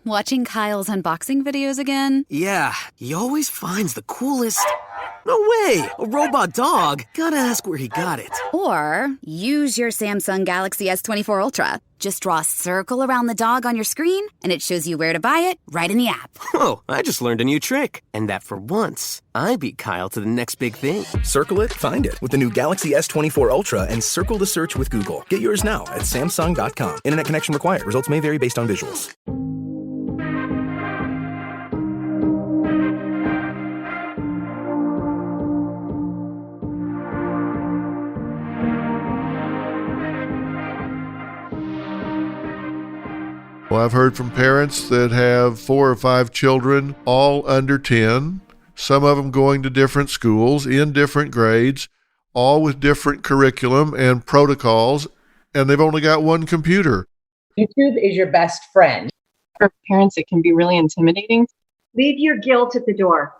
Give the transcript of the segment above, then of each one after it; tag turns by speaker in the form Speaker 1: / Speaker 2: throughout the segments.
Speaker 1: Watching Kyle's unboxing videos again?
Speaker 2: Yeah, he always finds the coolest... No way! A robot dog? Gotta ask where he got it.
Speaker 1: Or use your Samsung Galaxy S24 Ultra. Just draw a circle around the dog on your screen, and it shows you where to buy it right in the app.
Speaker 2: Whoa, I just learned a new trick. And that for once, I beat Kyle to the next big thing.
Speaker 3: Circle it, find it with the new Galaxy S24 Ultra and circle the search with Google. Get yours now at Samsung.com. Internet connection required. Results may vary based on visuals.
Speaker 4: Well, I've heard from parents that have 4 or 5 children, all under 10, some of them going to different schools in different grades, all with different curriculum and protocols, and they've only got one computer.
Speaker 5: YouTube is your best friend.
Speaker 6: For parents, it can be really intimidating.
Speaker 7: Leave your guilt at the door.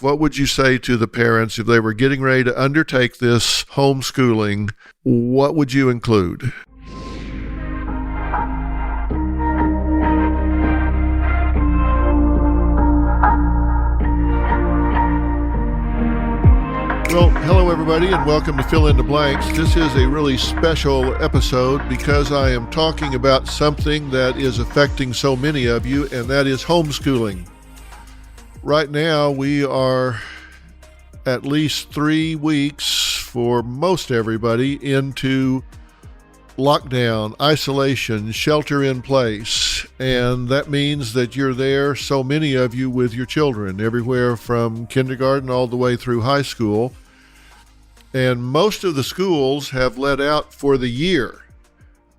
Speaker 4: What would you say to the parents if they were getting ready to undertake this homeschooling? What would you include? Well, hello everybody and welcome to Fill in the Blanks. This is a really special episode because I am talking about something that is affecting so many of you, and that is homeschooling. Right now we are at least 3 weeks for most everybody into lockdown, isolation, shelter in place, and that means that you're there, so many of you, with your children, everywhere from kindergarten all the way through high school. And most of the schools have let out for the year,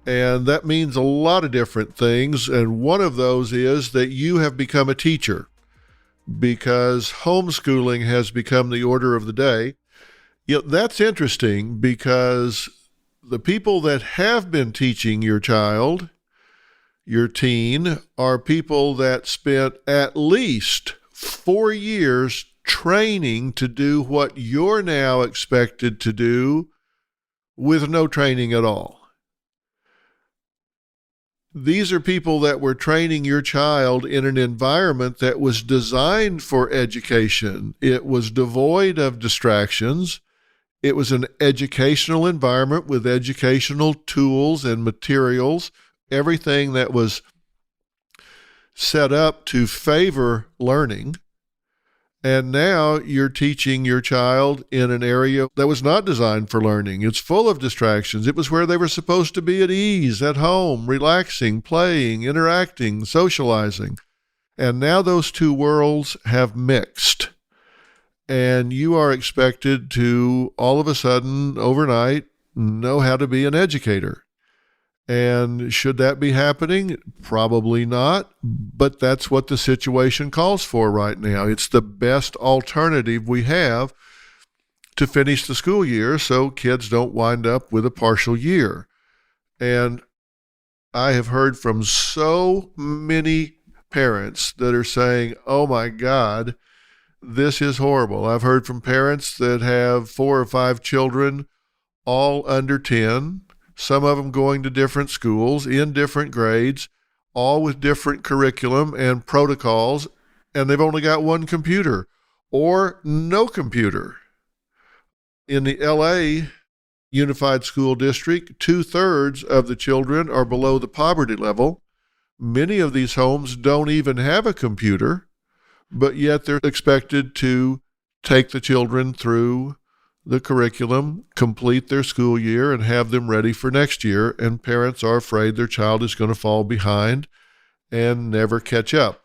Speaker 4: and that means a lot of different things, and one of those is that you have become a teacher because homeschooling has become the order of the day. Yet that's interesting because the people that have been teaching your child, your teen, are people that spent at least 4 years training to do what you're now expected to do with no training at all. These are people that were training your child in an environment that was designed for education. It was devoid of distractions. It was an educational environment with educational tools and materials, everything that was set up to favor learning. And now you're teaching your child in an area that was not designed for learning. It's full of distractions. It was where they were supposed to be at ease, at home, relaxing, playing, interacting, socializing. And now those two worlds have mixed. And you are expected to, all of a sudden, overnight, know how to be an educator. And should that be happening? Probably not, but that's what the situation calls for right now. It's the best alternative we have to finish the school year so kids don't wind up with a partial year. And I have heard from so many parents that are saying, oh my God, this is horrible. I've heard from parents that have 4 or 5 children, all under 10, some of them going to different schools in different grades, all with different curriculum and protocols, and they've only got one computer or no computer. In the LA Unified School District, 2/3 of the children are below the poverty level. Many of these homes don't even have a computer, but yet they're expected to take the children through the curriculum, complete their school year, and have them ready for next year, and parents are afraid their child is going to fall behind and never catch up.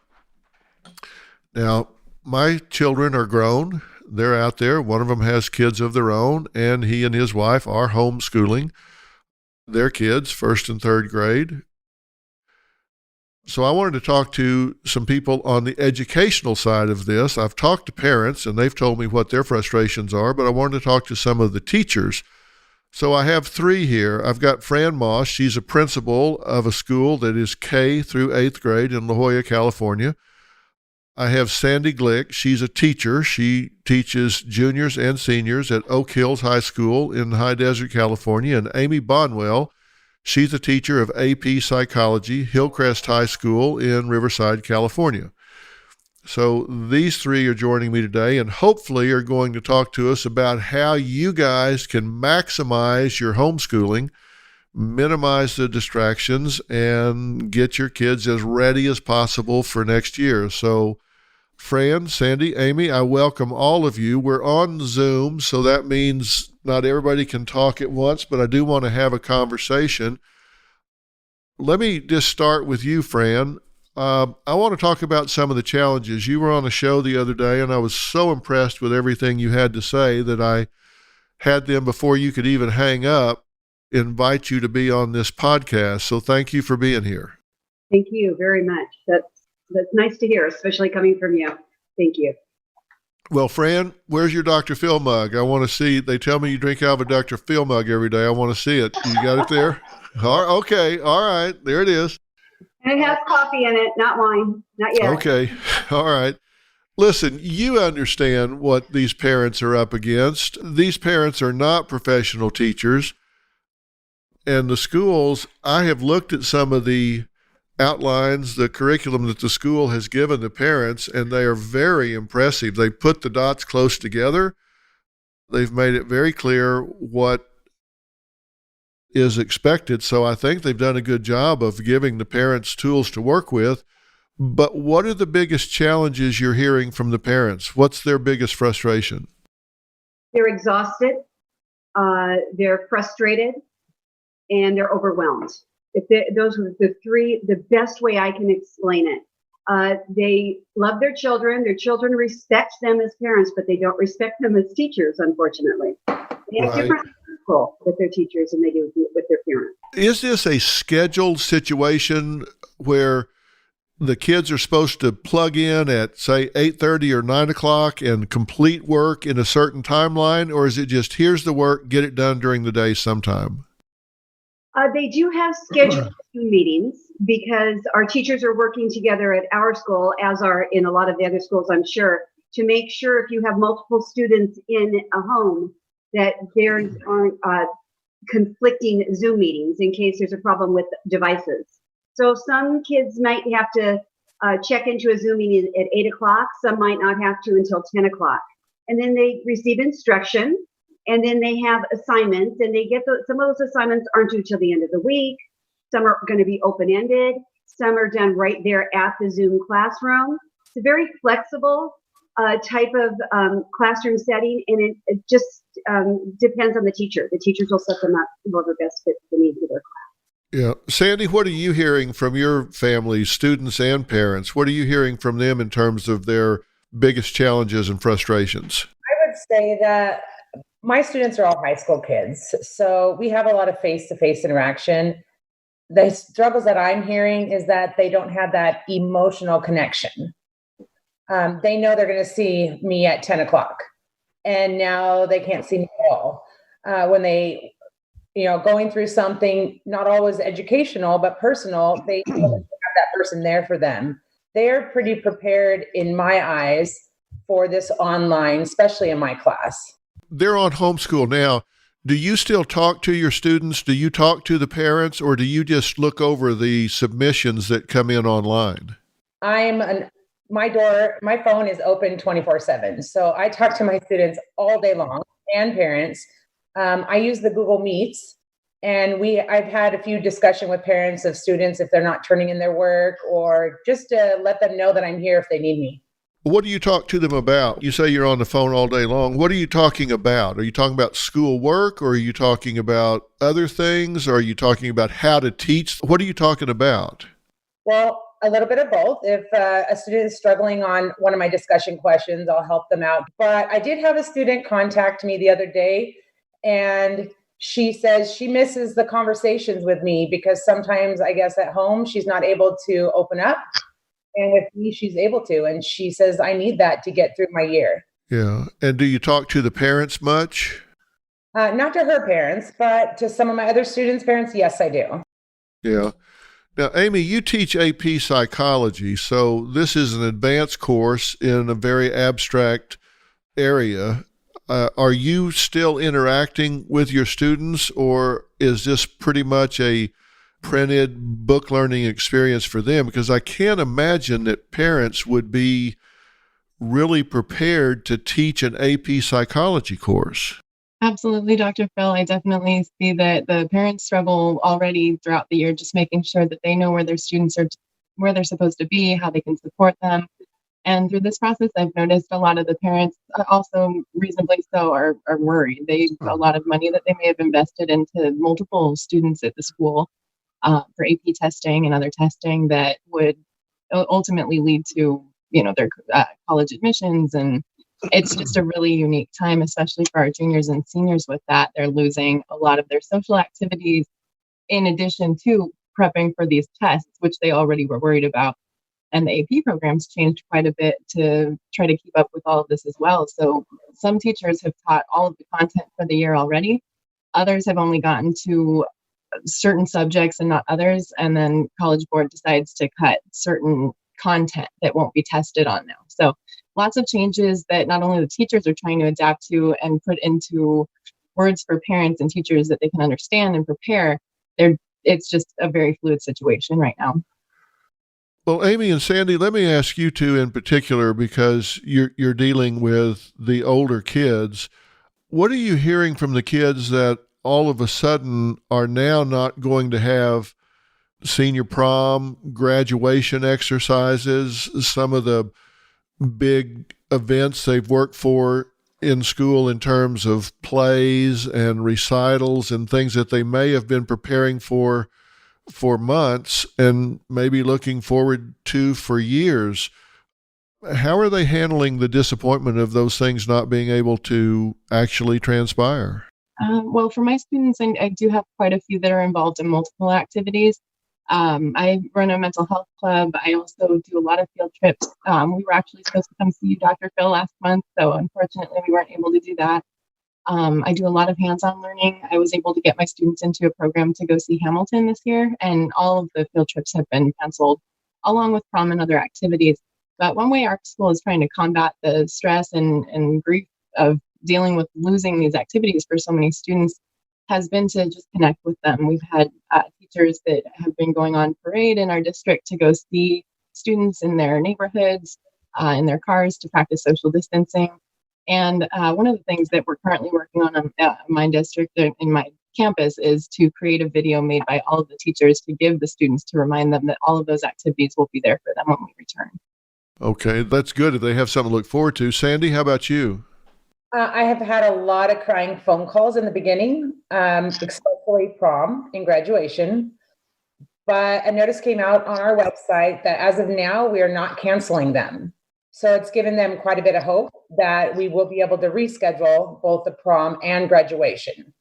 Speaker 4: Now, my children are grown. They're out there. One of them has kids of their own, and he and his wife are homeschooling their kids, 1st and 3rd grade. So I wanted to talk to some people on the educational side of this. I've talked to parents, and they've told me what their frustrations are, but I wanted to talk to some of the teachers. So I have 3 here. I've got Fran Moss. She's a principal of a school that is K through 8th grade in La Jolla, California. I have Sandy Glick. She's a teacher. She teaches juniors and seniors at Oak Hills High School in High Desert, California. And Amy Bonwell, She's a teacher of AP Psychology, Hillcrest High School in Riverside, California. So these three are joining me today and hopefully are going to talk to us about how you guys can maximize your homeschooling, minimize the distractions, and get your kids as ready as possible for next year. So Fran, Sandy, Amy, I welcome all of you. We're on Zoom, so that means not everybody can talk at once, but I do want to have a conversation. Let me just start with you, Fran. I want to talk about some of the challenges. You were on a show the other day, and I was so impressed with everything you had to say that I had them, before you could even hang up, invite you to be on this podcast. So thank you for being here.
Speaker 7: Thank you very much. That's nice to hear, especially coming from you. Thank you.
Speaker 4: Well, Fran, where's your Dr. Phil mug? I want to see. They tell me you drink out of a Dr. Phil mug every day. I want to see it. You got it there? Okay. All right. There it is.
Speaker 7: And it has coffee in it, not wine. Not yet.
Speaker 4: Okay. All right. Listen, you understand what these parents are up against. These parents are not professional teachers. And the schools, I have looked at some of the outlines, the curriculum that the school has given the parents, and they are very impressive. They put the dots close together. They've made it very clear what is expected. So I think they've done a good job of giving the parents tools to work with. But what are the biggest challenges you're hearing from the parents? What's their biggest frustration?
Speaker 7: They're exhausted. They're frustrated. And they're overwhelmed. Those are the best way I can explain it. They love their children. Their children respect them as parents, but they don't respect them as teachers, unfortunately. They have different people with their teachers than they do with their parents.
Speaker 4: Is this a scheduled situation where the kids are supposed to plug in at, say, 8:30 or 9 o'clock and complete work in a certain timeline? Or is it just, here's the work, get it done during the day sometime?
Speaker 7: They do have scheduled Zoom meetings because our teachers are working together at our school, as are in a lot of the other schools, I'm sure, to make sure if you have multiple students in a home that there aren't conflicting Zoom meetings in case there's a problem with devices. So some kids might have to check into a Zoom meeting at 8 o'clock. Some might not have to until 10 o'clock. And then they receive instruction. And then they have assignments, and they get some of those assignments aren't due till the end of the week. Some are going to be open-ended. Some are done right there at the Zoom classroom. It's a very flexible type of classroom setting, and it just depends on the teacher. The teachers will set them up whoever best fits the needs of their class.
Speaker 4: Yeah. Sandy, what are you hearing from your family, students and parents? What are you hearing from them in terms of their biggest challenges and frustrations?
Speaker 5: I would say that my students are all high school kids, so we have a lot of face-to-face interaction. The struggles that I'm hearing is that they don't have that emotional connection. They know they're going to see me at 10 o'clock, and now they can't see me at all. When they, going through something, not always educational, but personal, they have that person there for them. They're pretty prepared, in my eyes, for this online, especially in my class.
Speaker 4: They're on homeschool now. Do you still talk to your students? Do you talk to the parents, or do you just look over the submissions that come in online?
Speaker 5: My phone is open 24/7. So I talk to my students all day long and parents. I use the Google Meets, and I've had a few discussions with parents of students if they're not turning in their work, or just to let them know that I'm here if they need me.
Speaker 4: What do you talk to them about? You say you're on the phone all day long. What are you talking about? Are you talking about school work, or are you talking about other things? Or are you talking about how to teach? What are you talking about?
Speaker 5: Well, a little bit of both. If a student is struggling on one of my discussion questions, I'll help them out. But I did have a student contact me the other day, and she says she misses the conversations with me because sometimes, I guess, at home, she's not able to open up. And with me, she's able to. And she says, I need that to get through my year.
Speaker 4: Yeah. And do you talk to the parents much?
Speaker 5: Not to her parents, but to some of my other students' parents, yes, I do.
Speaker 4: Yeah. Now, Amy, you teach AP Psychology, so this is an advanced course in a very abstract area. Are you still interacting with your students, or is this pretty much a printed book learning experience for them? Because I can't imagine that parents would be really prepared to teach an AP psychology course.
Speaker 6: Absolutely, Dr. Phil. I definitely see that the parents struggle already throughout the year, just making sure that they know where their students are, where they're supposed to be, how they can support them. And through this process, I've noticed a lot of the parents, also reasonably so, are worried. A lot of money that they may have invested into multiple students at the school for AP testing and other testing that would ultimately lead to, their college admissions. And it's just a really unique time, especially for our juniors and seniors with that. They're losing a lot of their social activities in addition to prepping for these tests, which they already were worried about. And the AP programs changed quite a bit to try to keep up with all of this as well. So some teachers have taught all of the content for the year already. Others have only gotten to certain subjects and not others. And then College Board decides to cut certain content that won't be tested on now. So lots of changes that not only the teachers are trying to adapt to and put into words for parents and teachers that they can understand and prepare. It's just a very fluid situation right now.
Speaker 4: Well, Amy and Sandy, let me ask you two in particular, because you're dealing with the older kids. What are you hearing from the kids that all of a sudden are now not going to have senior prom, graduation exercises, some of the big events they've worked for in school in terms of plays and recitals and things that they may have been preparing for months and maybe looking forward to for years? How are they handling the disappointment of those things not being able to actually transpire?
Speaker 6: Well, for my students, I do have quite a few that are involved in multiple activities. I run a mental health club. I also do a lot of field trips. We were actually supposed to come see you, Dr. Phil, last month, so unfortunately we weren't able to do that. I do a lot of hands-on learning. I was able to get my students into a program to go see Hamilton this year, and all of the field trips have been canceled, along with prom and other activities. But one way our school is trying to combat the stress and grief of dealing with losing these activities for so many students has been to just connect with them. We've had teachers that have been going on parade in our district to go see students in their neighborhoods, in their cars, to practice social distancing. And one of the things that we're currently working on in my district, in my campus, is to create a video made by all of the teachers to give the students, to remind them that all of those activities will be there for them when we return. Okay,
Speaker 4: that's good if they have something to look forward to. Sandy, how about you?
Speaker 5: I have had a lot of crying phone calls in the beginning, especially prom and graduation. But a notice came out on our website that as of now, we are not canceling them. So it's given them quite a bit of hope that we will be able to reschedule both the prom and graduation.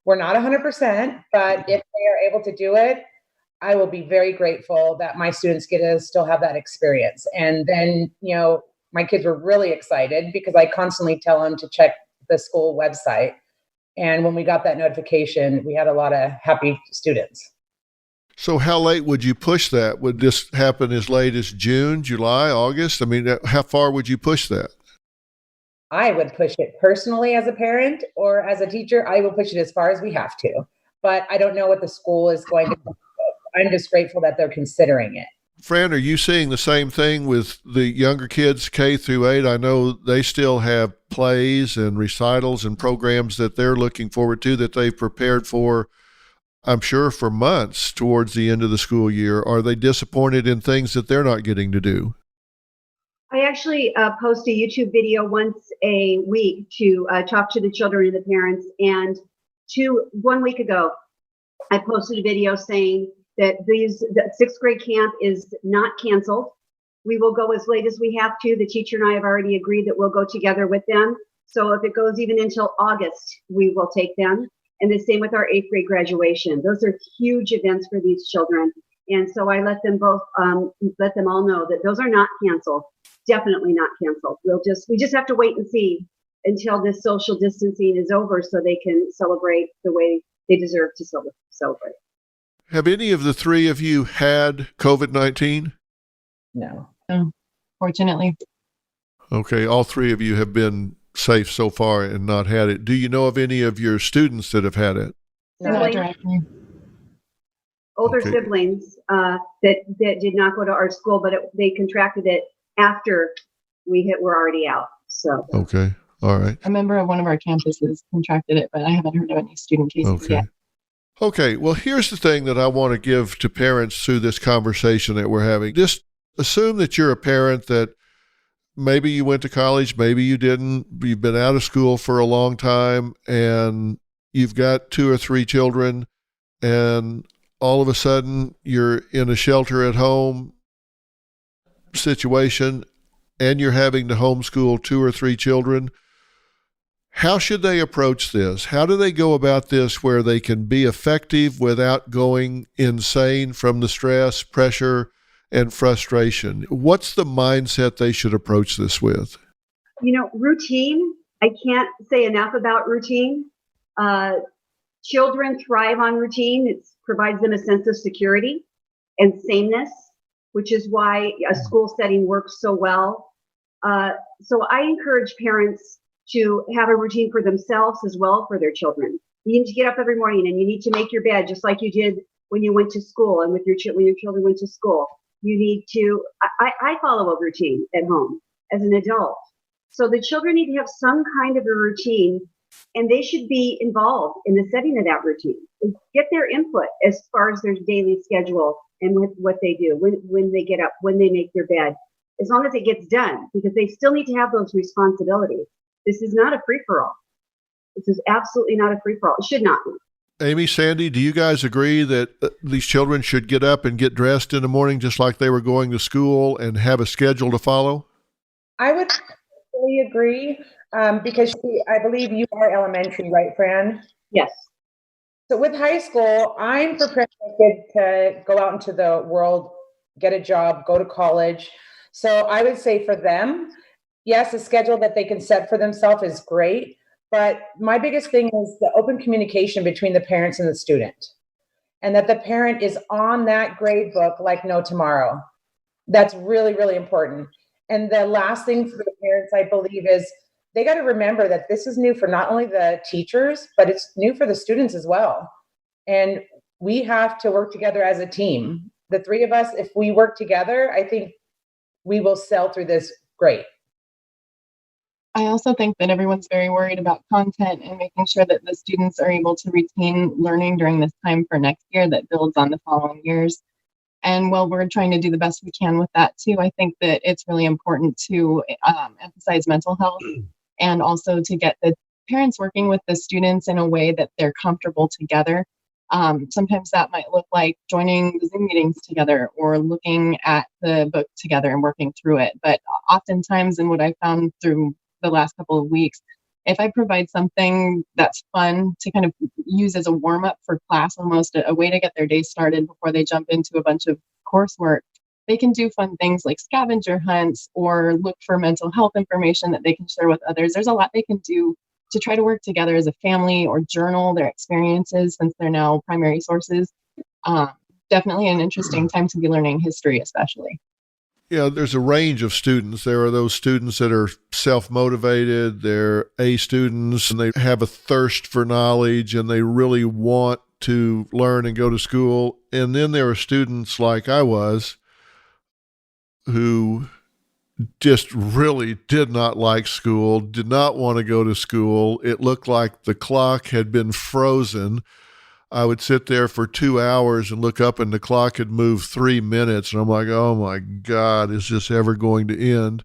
Speaker 5: We're not 100%, but if they are able to do it, I will be very grateful that my students get to still have that experience. And then, my kids were really excited because I constantly tell them to check the school website. And when we got that notification, we had a lot of happy students.
Speaker 4: So how late would you push that? Would this happen as late as June, July, August? I mean, how far would you push that?
Speaker 5: I would push it personally as a parent, or as a teacher, I will push it as far as we have to. But I don't know what the school is going to do. I'm just grateful that they're considering it.
Speaker 4: Fran, are you seeing the same thing with the younger kids, K through 8? I know they still have plays and recitals and programs that they're looking forward to, that they've prepared for, I'm sure, for months towards the end of the school year. Are they disappointed in things that they're not getting to do?
Speaker 7: I actually post a YouTube video once a week to talk to the children and the parents. And 1 week ago, I posted a video saying that the sixth grade camp is not canceled. We will go as late as we have to. The teacher and I have already agreed that we'll go together with them. So if it goes even until August, we will take them. And the same with our 8th grade graduation. Those are huge events for these children. And so I let them all know that those are not canceled. Definitely not canceled. We just have to wait and see until this social distancing is over so they can celebrate the way they deserve to celebrate.
Speaker 4: Have any of the three of you had COVID-19?
Speaker 5: No.
Speaker 6: Fortunately.
Speaker 4: Okay, all three of you have been safe so far and not had it. Do you know of any of your students that have had it?
Speaker 6: Not
Speaker 7: Siblings,
Speaker 6: directly.
Speaker 7: older
Speaker 4: Okay.
Speaker 7: siblings that did not go to our school, but they contracted it after were already out. So
Speaker 4: Okay. All right.
Speaker 6: A member of one of our campuses contracted it, but I haven't heard of any student cases
Speaker 4: Okay.
Speaker 6: yet.
Speaker 4: Okay. Well, here's the thing that I want to give to parents through this conversation that we're having. Just assume that you're a parent that maybe you went to college, maybe you didn't. You've been out of school for a long time and you've got 2 or 3 children, and all of a sudden you're in a shelter at home situation and you're having to homeschool 2 or 3 children. How should they approach this? How do they go about this where they can be effective without going insane from the stress, pressure, and frustration? What's the mindset they should approach this with?
Speaker 7: Routine. I can't say enough about routine. Children thrive on routine. It provides them a sense of security and sameness, which is why a school setting works so well. So I encourage parents to have a routine for themselves as well for their children. You need to get up every morning and you need to make your bed just like you did when you went to school and when your children went to school. You need to, I follow a routine at home as an adult. So the children need to have some kind of a routine, and they should be involved in the setting of that routine. Get their input as far as their daily schedule and with what they do, when they get up, when they make their bed, as long as it gets done, because they still need to have those responsibilities. This is not a free-for-all. This is absolutely not a free-for-all. It should not be.
Speaker 4: Amy, Sandy, do you guys agree that these children should get up and get dressed in the morning just like they were going to school and have a schedule to follow?
Speaker 5: I would fully agree because I believe you are elementary, right, Fran?
Speaker 7: Yes.
Speaker 5: So with high school, I'm preparing my kid to go out into the world, get a job, go to college. So I would say for them, yes, a schedule that they can set for themselves is great. But my biggest thing is the open communication between the parents and the student, and that the parent is on that grade book like no tomorrow. That's really, really important. And the last thing for the parents, I believe, is they got to remember that this is new for not only the teachers, but it's new for the students as well. And we have to work together as a team. The 3 of us, if we work together, I think we will sail through this great.
Speaker 6: I also think that everyone's very worried about content and making sure that the students are able to retain learning during this time for next year that builds on the following years. And while we're trying to do the best we can with that too, I think that it's really important to emphasize mental health and also to get the parents working with the students in a way that they're comfortable together. Sometimes that might look like joining the Zoom meetings together or looking at the book together and working through it. But oftentimes, and what I found through the last couple of weeks, if I provide something that's fun to kind of use as a warm up for class, almost a way to get their day started before they jump into a bunch of coursework, they can do fun things like scavenger hunts or look for mental health information that they can share with others. There's a lot they can do to try to work together as a family or journal their experiences since they're now primary sources. Definitely an interesting time to be learning history, especially.
Speaker 4: Yeah, there's a range of students. There are those students that are self-motivated, they're A students, and they have a thirst for knowledge, and they really want to learn and go to school. And then there are students like I was who just really did not like school, did not want to go to school. It looked like the clock had been frozen. I would sit there for 2 hours and look up and the clock had moved 3 minutes. And I'm like, oh my God, is this ever going to end?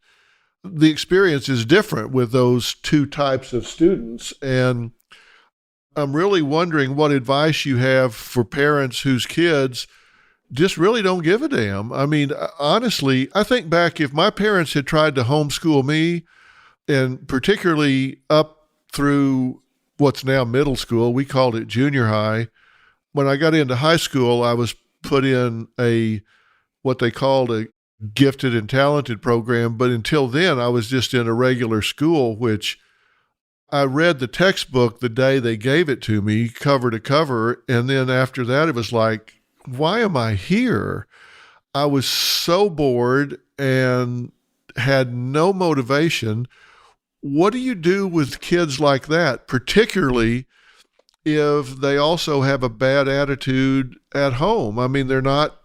Speaker 4: The experience is different with those 2 types of students. And I'm really wondering what advice you have for parents whose kids just really don't give a damn. I mean, honestly, I think back if my parents had tried to homeschool me, and particularly up through what's now middle school, we called it junior high. When I got into high school, I was put in what they called a gifted and talented program. But until then, I was just in a regular school, which I read the textbook the day they gave it to me, cover to cover. And then after that, it was like, why am I here? I was so bored and had no motivation. what do you do with kids like that, particularly if they also have a bad attitude at home? I mean, they're not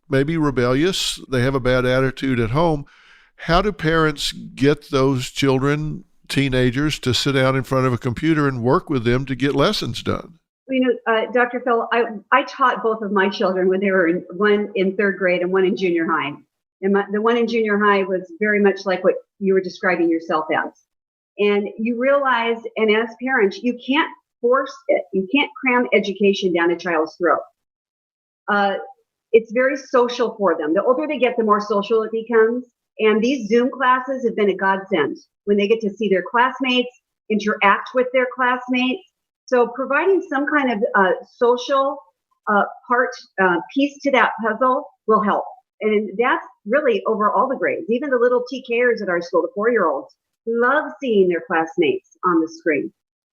Speaker 4: maybe rebellious, they have a bad attitude at home. How do parents get those children, teenagers, to sit down in front of a computer and work with them to get lessons done?
Speaker 7: Dr. Phil, I taught both of my children when they were one in third grade and one in junior high. And the one in junior high was very much like what you were describing yourself as. And you realize, and as parents, you can't force it. You can't cram education down a child's throat. It's very social for them. The older they get, the more social it becomes. And these Zoom classes have been a godsend when they get to see their classmates, interact with their classmates. So providing some kind of social piece to that puzzle will help. And that's really over all the grades. Even the little TKers at our school, the 4-year-olds, love seeing their classmates on the screen.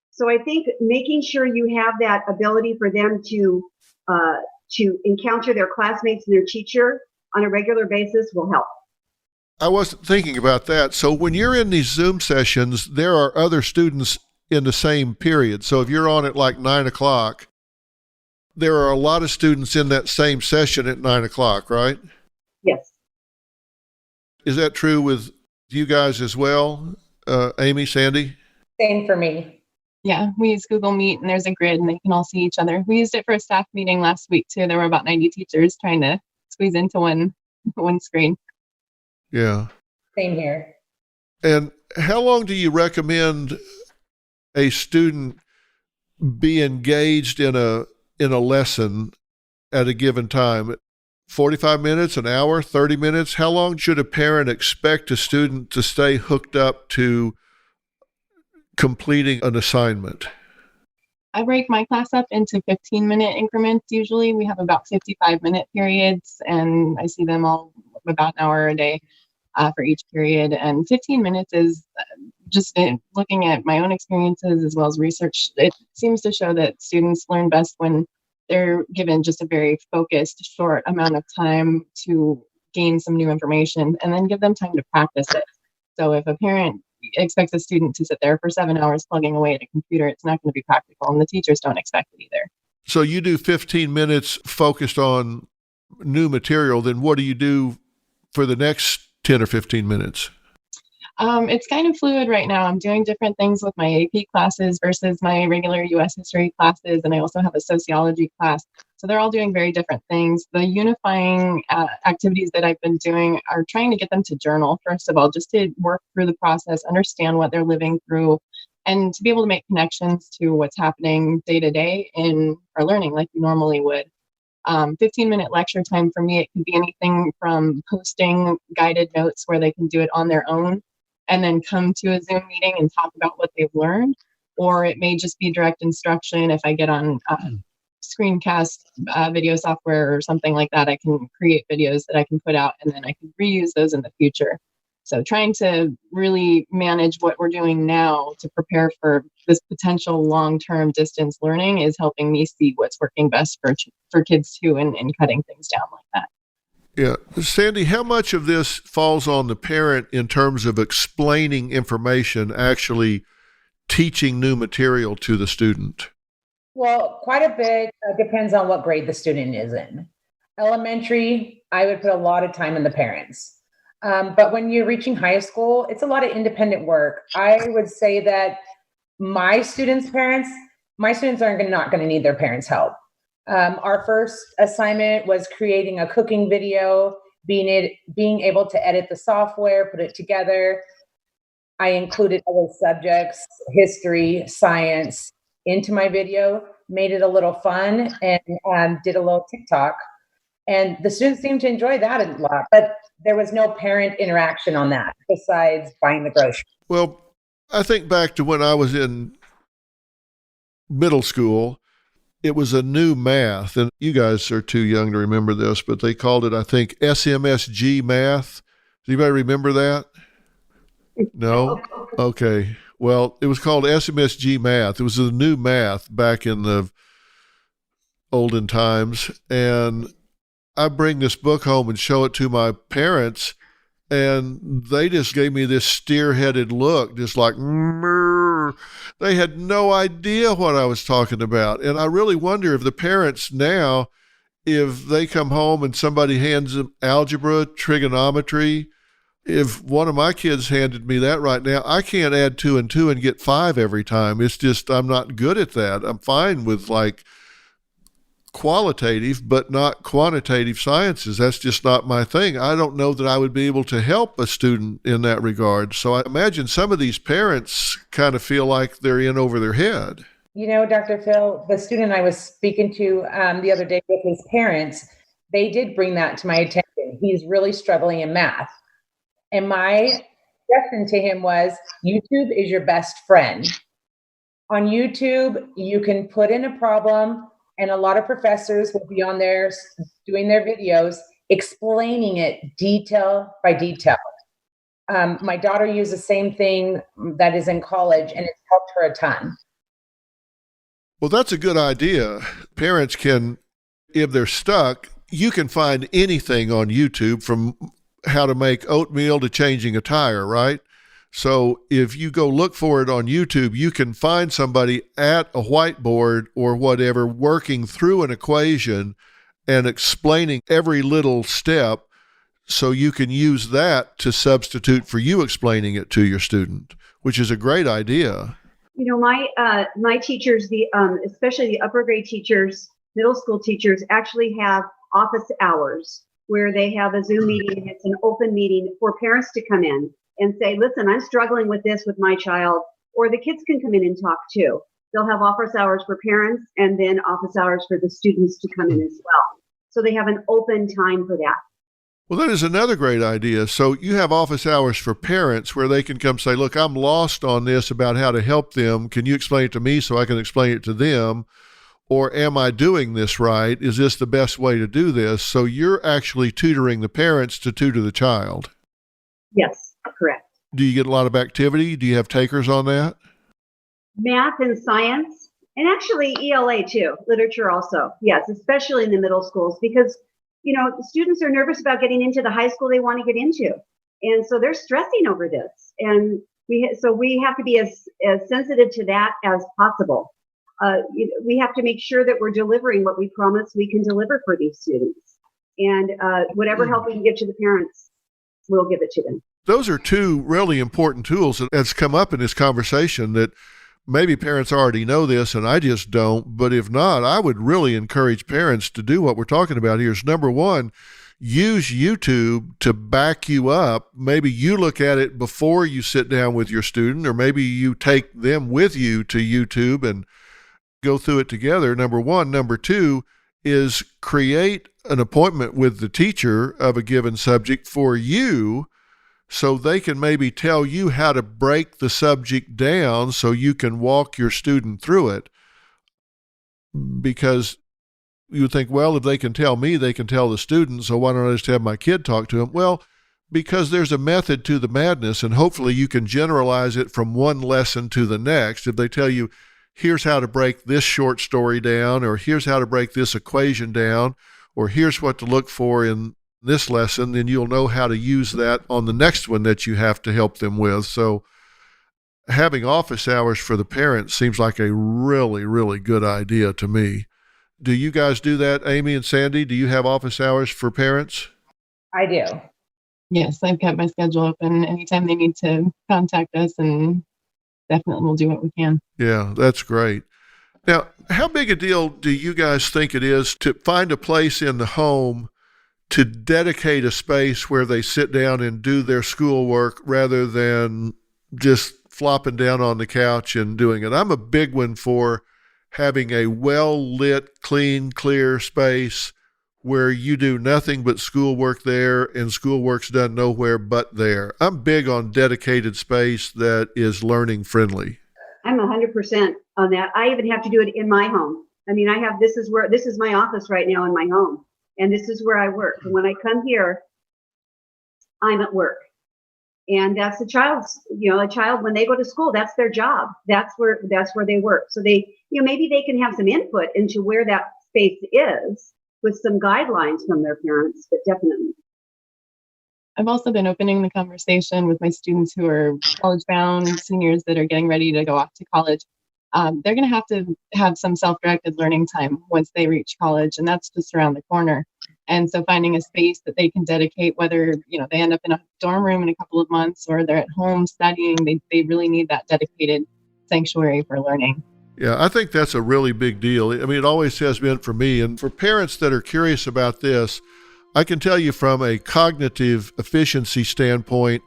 Speaker 7: So I think making sure you have that ability for them to encounter their classmates and their teacher on a regular basis will help.
Speaker 4: I wasn't thinking about that. So when you're in these Zoom sessions, there are other students in the same period. So if you're on at like 9 o'clock, there are a lot of students in that same session at 9 o'clock, right?
Speaker 7: Yes.
Speaker 4: Is that true with you guys as well, Amy, Sandy?
Speaker 5: Same for me.
Speaker 6: Yeah, we use Google Meet and there's a grid and they can all see each other. We used it for a staff meeting last week too. There were about 90 teachers trying to squeeze into one screen.
Speaker 4: Yeah.
Speaker 5: Same here.
Speaker 4: And how long do you recommend a student be engaged in a lesson at a given time? 45 minutes, an hour, 30 minutes? How long should a parent expect a student to stay hooked up to completing an assignment?
Speaker 6: I break my class up into 15-minute increments. Usually we have about 55-minute periods, and I see them all about an hour a day for each period. And 15 minutes is just looking at my own experiences as well as research. It seems to show that students learn best when they're given just a very focused, short amount of time to gain some new information and then give them time to practice it. So if a parent expects a student to sit there for 7 hours plugging away at a computer, it's not going to be practical, and the teachers don't expect it either.
Speaker 4: So you do 15 minutes focused on new material, then what do you do for the next 10 or 15 minutes?
Speaker 6: It's kind of fluid right now. I'm doing different things with my AP classes versus my regular U.S. history classes, and I also have a sociology class. So they're all doing very different things. The unifying activities that I've been doing are trying to get them to journal, first of all, just to work through the process, understand what they're living through, and to be able to make connections to what's happening day to day in our learning like you normally would. 15-minute lecture time for me, it could be anything from posting guided notes where they can do it on their own and then come to a Zoom meeting and talk about what they've learned. Or it may just be direct instruction. If I get on screencast video software or something like that, I can create videos that I can put out and then I can reuse those in the future. So trying to really manage what we're doing now to prepare for this potential long-term distance learning is helping me see what's working best for kids too, and cutting things down like that.
Speaker 4: Yeah. Sandy, how much of this falls on the parent in terms of explaining information, actually teaching new material to the student?
Speaker 5: Well, quite a bit depends on what grade the student is in. Elementary, I would put a lot of time in the parents. But when you're reaching high school, it's a lot of independent work. I would say that my students' are not going to need their parents' help. Our first assignment was creating a cooking video, being able to edit the software, put it together. I included other subjects, history, science, into my video, made it a little fun, and did a little TikTok. And the students seemed to enjoy that a lot, but there was no parent interaction on that besides buying the groceries.
Speaker 4: Well, I think back to when I was in middle school. It was a new math, and you guys are too young to remember this, but they called it, I think, SMSG math. Does anybody remember that? No? Okay. Well, it was called SMSG math. It was a new math back in the olden times, and I bring this book home and show it to my parents, And they just gave me this steer-headed look, just like, "Mrr." They had no idea what I was talking about. And I really wonder if the parents now, if they come home and somebody hands them algebra, trigonometry, if one of my kids handed me that right now, I can't add 2 and 2 and get 5 every time. It's just, I'm not good at that. I'm fine with like qualitative, but not quantitative sciences. That's just not my thing. I don't know that I would be able to help a student in that regard. So I imagine some of these parents kind of feel like they're in over their head.
Speaker 5: You know, Dr. Phil, the student I was speaking to the other day with his parents, they did bring that to my attention. He's really struggling in math. And my suggestion to him was, YouTube is your best friend. On YouTube, you can put in a problem, and a lot of professors will be on there doing their videos, explaining it detail by detail. My daughter used the same thing that is in college, and it's helped her a ton.
Speaker 4: Well, that's a good idea. Parents can, if they're stuck, you can find anything on YouTube, from how to make oatmeal to changing a tire, right? So if you go look for it on YouTube, you can find somebody at a whiteboard or whatever working through an equation and explaining every little step, so you can use that to substitute for you explaining it to your student, which is a great idea.
Speaker 7: You know, my teachers, especially the upper grade teachers, middle school teachers, actually have office hours where they have a Zoom meeting. It's an open meeting for parents to come in and say, listen, I'm struggling with this with my child, or the kids can come in and talk too. They'll have office hours for parents and then office hours for the students to come in as well. So they have an open time for that.
Speaker 4: Well, that is another great idea. So you have office hours for parents where they can come say, look, I'm lost on this about how to help them. Can you explain it to me so I can explain it to them? Or am I doing this right? Is this the best way to do this? So you're actually tutoring the parents to tutor the child.
Speaker 7: Yes, correct.
Speaker 4: Do you get a lot of activity? Do you have takers on that?
Speaker 7: Math and science, and actually ELA too, literature also. Yes, especially in the middle schools, because, you know, the students are nervous about getting into the high school they want to get into. And so they're stressing over this. And we have to be as sensitive to that as possible. We have to make sure that we're delivering what we promise we can deliver for these students. And whatever help we can give to the parents, we'll give it to them.
Speaker 4: Those are two really important tools that has come up in this conversation that maybe parents already know this and I just don't. But if not, I would really encourage parents to do what we're talking about here. Is number one, use YouTube to back you up. Maybe you look at it before you sit down with your student, or maybe you take them with you to YouTube and go through it together. Number one. Number two is create an appointment with the teacher of a given subject for you, so they can maybe tell you how to break the subject down so you can walk your student through it. Because you would think, well, if they can tell me, they can tell the student, so why don't I just have my kid talk to them? Well, because there's a method to the madness, and hopefully you can generalize it from one lesson to the next. If they tell you, here's how to break this short story down, or here's how to break this equation down, or here's what to look for in this lesson, then you'll know how to use that on the next one that you have to help them with. So having office hours for the parents seems like a really, really good idea to me. Do you guys do that, Amy and Sandy? Do you have office hours for parents?
Speaker 5: I do.
Speaker 6: Yes, I've kept my schedule open anytime they need to contact us, and definitely we'll do what we can.
Speaker 4: Yeah, that's great. Now, how big a deal do you guys think it is to find a place in the home to dedicate a space where they sit down and do their schoolwork rather than just flopping down on the couch and doing it? I'm a big one for having a well-lit, clean, clear space where you do nothing but schoolwork there, and schoolwork's done nowhere but there. I'm big on dedicated space that is learning friendly.
Speaker 7: I'm 100% on that. I even have to do it in my home. I mean, this is my office right now in my home, and this is where I work. And when I come here, I'm at work. And that's a child, when they go to school, that's their job. That's where they work. So they, maybe they can have some input into where that space is with some guidelines from their parents, but definitely.
Speaker 6: I've also been opening the conversation with my students who are college-bound seniors that are getting ready to go off to college. They're going to have some self-directed learning time once they reach college, and that's just around the corner. And so finding a space that they can dedicate, whether they end up in a dorm room in a couple of months or they're at home studying, they really need that dedicated sanctuary for learning.
Speaker 4: Yeah, I think that's a really big deal. I mean, it always has been for me. And for parents that are curious about this, I can tell you from a cognitive efficiency standpoint,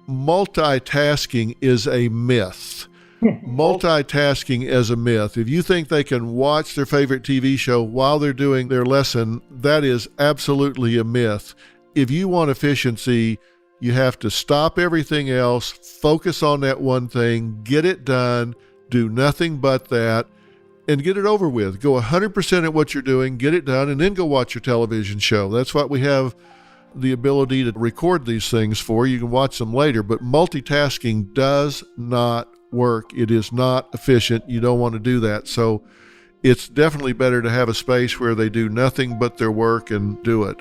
Speaker 4: multitasking is a myth. Multitasking is a myth. If you think they can watch their favorite TV show while they're doing their lesson, that is absolutely a myth. If you want efficiency, you have to stop everything else, focus on that one thing, get it done, do nothing but that, and get it over with. Go 100% at what you're doing, get it done, and then go watch your television show. That's what we have the ability to record these things for. You can watch them later, but multitasking does not work. It is not efficient. You don't want to do that. So it's definitely better to have a space where they do nothing but their work and do it.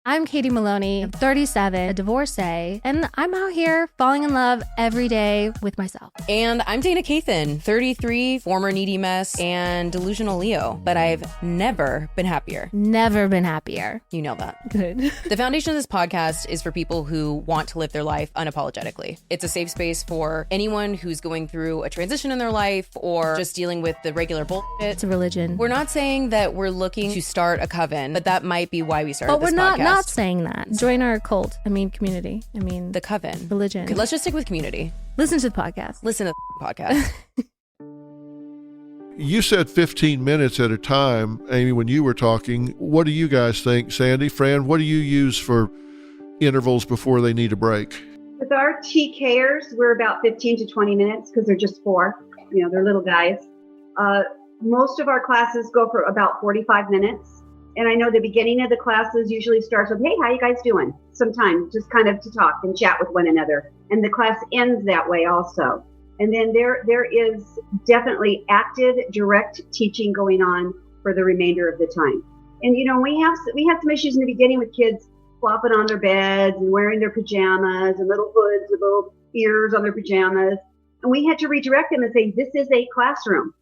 Speaker 8: I'm Katie Maloney, 37, a divorcee, and I'm out here falling in love every day with myself.
Speaker 9: And I'm Dana Cathan, 33, former needy mess, and delusional Leo, but I've never been happier.
Speaker 8: Never been happier.
Speaker 9: You know that.
Speaker 8: Good.
Speaker 9: The foundation of this podcast is for people who want to live their life unapologetically. It's a safe space for anyone who's going through a transition in their life or just dealing with the regular bullshit.
Speaker 8: It's a religion.
Speaker 9: We're not saying that we're looking to start a coven, but that might be why we started
Speaker 8: but
Speaker 9: this
Speaker 8: we're
Speaker 9: podcast.
Speaker 8: not saying that. Join our cult. Community.
Speaker 9: The coven.
Speaker 8: Religion.
Speaker 9: Okay, let's just stick with community.
Speaker 8: Listen to the podcast.
Speaker 9: Listen to the podcast.
Speaker 4: You said 15 minutes at a time, Amy, when you were talking. What do you guys think? Sandy, Fran, what do you use for intervals before they need a break?
Speaker 7: With our TKers, we're about 15 to 20 minutes because they're just 4. They're little guys. Most of our classes go for about 45 minutes. And I know the beginning of the classes usually starts with, hey, how you guys doing? Sometimes just kind of to talk and chat with one another. And the class ends that way also. And then there is definitely active, direct teaching going on for the remainder of the time. And, we had some issues in the beginning with kids flopping on their beds and wearing their pajamas and little hoods with little ears on their pajamas. And we had to redirect them and say, this is a classroom.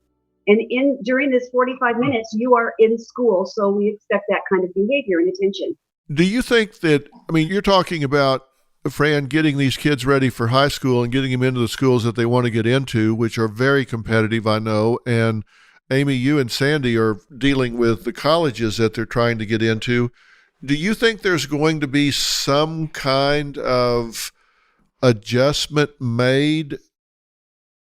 Speaker 7: And during this 45 minutes, you are in school, so we expect that kind of behavior and attention.
Speaker 4: Do you think that, you're talking about, Fran, getting these kids ready for high school and getting them into the schools that they want to get into, which are very competitive, I know. And Amy, you and Sandy are dealing with the colleges that they're trying to get into. Do you think there's going to be some kind of adjustment made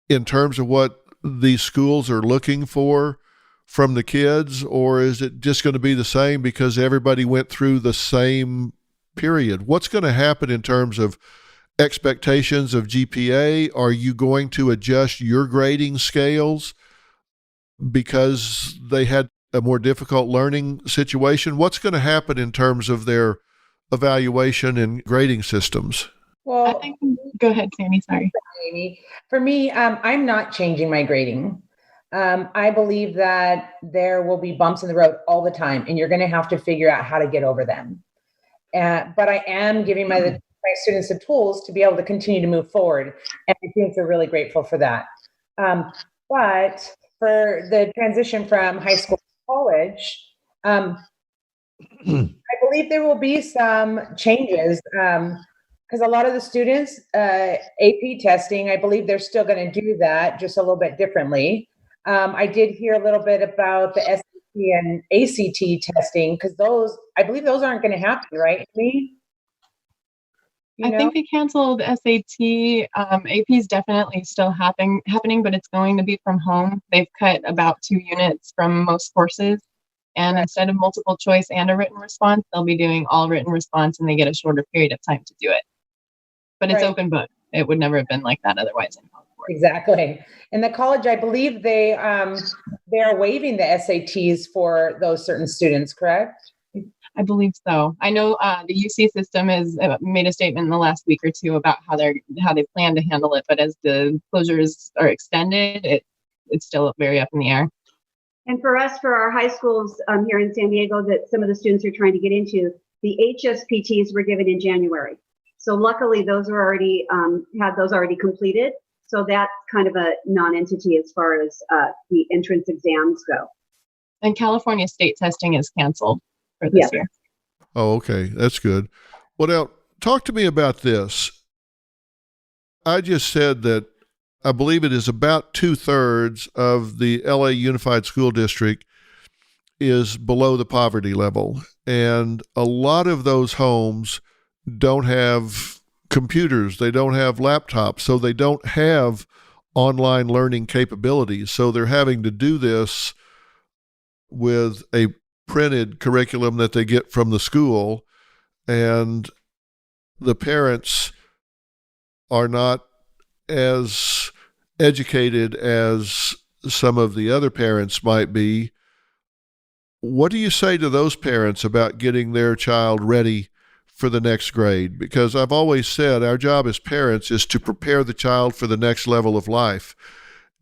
Speaker 4: in terms of what these schools are looking for from the kids, or is it just going to be the same because everybody went through the same period? What's going to happen in terms of expectations of GPA? Are you going to adjust your grading scales because they had a more difficult learning situation? What's going to happen in terms of their evaluation and grading systems?
Speaker 5: Well,
Speaker 6: Go ahead, Sandy. Sorry.
Speaker 5: Amy. For me, I'm not changing my grading. I believe that there will be bumps in the road all the time, and you're going to have to figure out how to get over them. But I am giving my students the tools to be able to continue to move forward, and I think they're really grateful for that. But for the transition from high school to college, I believe there will be some changes. Because a lot of the students, AP testing, I believe they're still going to do that just a little bit differently. I did hear a little bit about the SAT and ACT testing, because I believe those aren't going to happen, right?
Speaker 6: I think they canceled SAT. AP is definitely still happening, but it's going to be from home. They've cut about 2 units from most courses. And instead of multiple choice and a written response, they'll be doing all written response, and they get a shorter period of time to do it. But it's open book. It would never have been like that otherwise in college.
Speaker 5: Exactly. In the college, I believe they are waiving the SATs for those certain students, correct?
Speaker 6: I believe so. I know the UC system has made a statement in the last week or two about how they plan to handle it. But as the closures are extended, it's still very up in the air.
Speaker 7: And for us, for our high schools here in San Diego that some of the students are trying to get into, The HSPTs were given in January. So luckily those were already, had those already completed. So that's kind of a non-entity as far as the entrance exams go.
Speaker 6: And California state testing is canceled for this year.
Speaker 4: Oh, okay. That's good. Well, now, talk to me about this. I just said that I believe it is about 2/3 of the LA Unified School District is below the poverty level. And a lot of those homes don't have computers. They don't have laptops. So they don't have online learning capabilities. So they're having to do this with a printed curriculum that they get from the school. And the parents are not as educated as some of the other parents might be. What do you say to those parents about getting their child ready for the next grade? Because I've always said our job as parents is to prepare the child for the next level of life.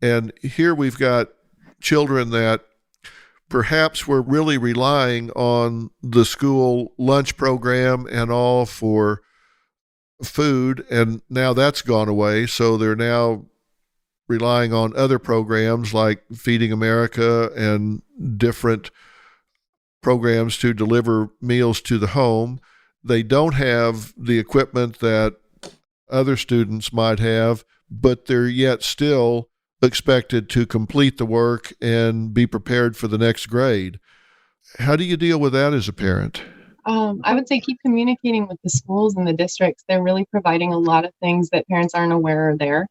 Speaker 4: And here we've got children that perhaps we're really relying on the school lunch program and all for food, and now that's gone away. So they're now relying on other programs like Feeding America and different programs to deliver meals to the home. They don't have the equipment that other students might have, but they're yet still expected to complete the work and be prepared for the next grade. How do you deal with that as a parent?
Speaker 6: I would say keep communicating with the schools and the districts. They're really providing a lot of things that parents aren't aware are there.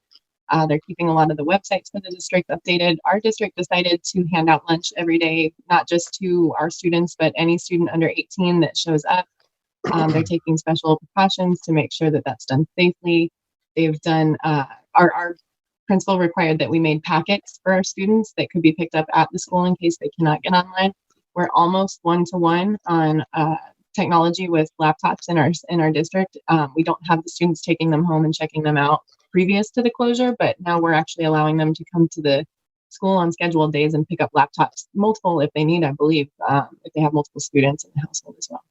Speaker 6: They're keeping a lot of the websites for the district updated. Our district decided to hand out lunch every day, not just to our students, but any student under 18 that shows up. They're taking special precautions to make sure that that's done safely. They've done, our principal required that we made packets for our students that could be picked up at the school in case they cannot get online. We're almost 1-to-1 on technology with laptops in our district. We don't have the students taking them home and checking them out previous to the closure, but now we're actually allowing them to come to the school on scheduled days and pick up laptops, multiple if they need, I believe, if they have multiple students in the household as well.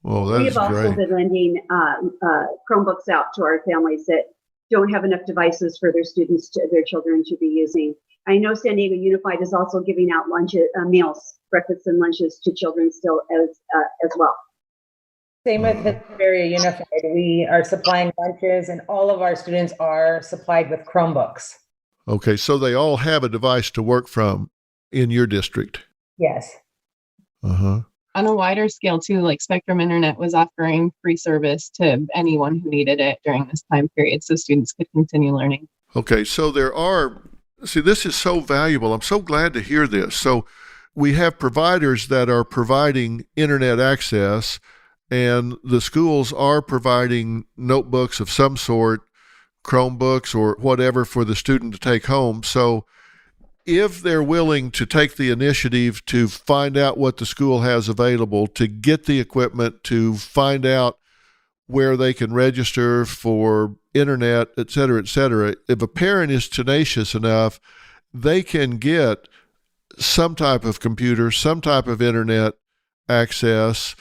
Speaker 4: Well, that's
Speaker 7: We've also been lending Chromebooks out to our families that don't have enough devices for their students, their children to be using. I know San Diego Unified is also giving out meals, breakfasts and lunches to children still as well.
Speaker 5: Same with Area Unified. We are supplying lunches, and all of our students are supplied with Chromebooks.
Speaker 4: Okay, so they all have a device to work from in your district?
Speaker 5: Yes.
Speaker 4: Uh-huh.
Speaker 6: On a wider scale too, like Spectrum Internet was offering free service to anyone who needed it during this time period so students could continue learning.
Speaker 4: Okay, so this is so valuable. I'm so glad to hear this. So we have providers that are providing internet access, and the schools are providing notebooks of some sort, Chromebooks or whatever for the student to take home. So if they're willing to take the initiative to find out what the school has available, to get the equipment, to find out where they can register for internet, et cetera, if a parent is tenacious enough, they can get some type of computer, some type of internet access,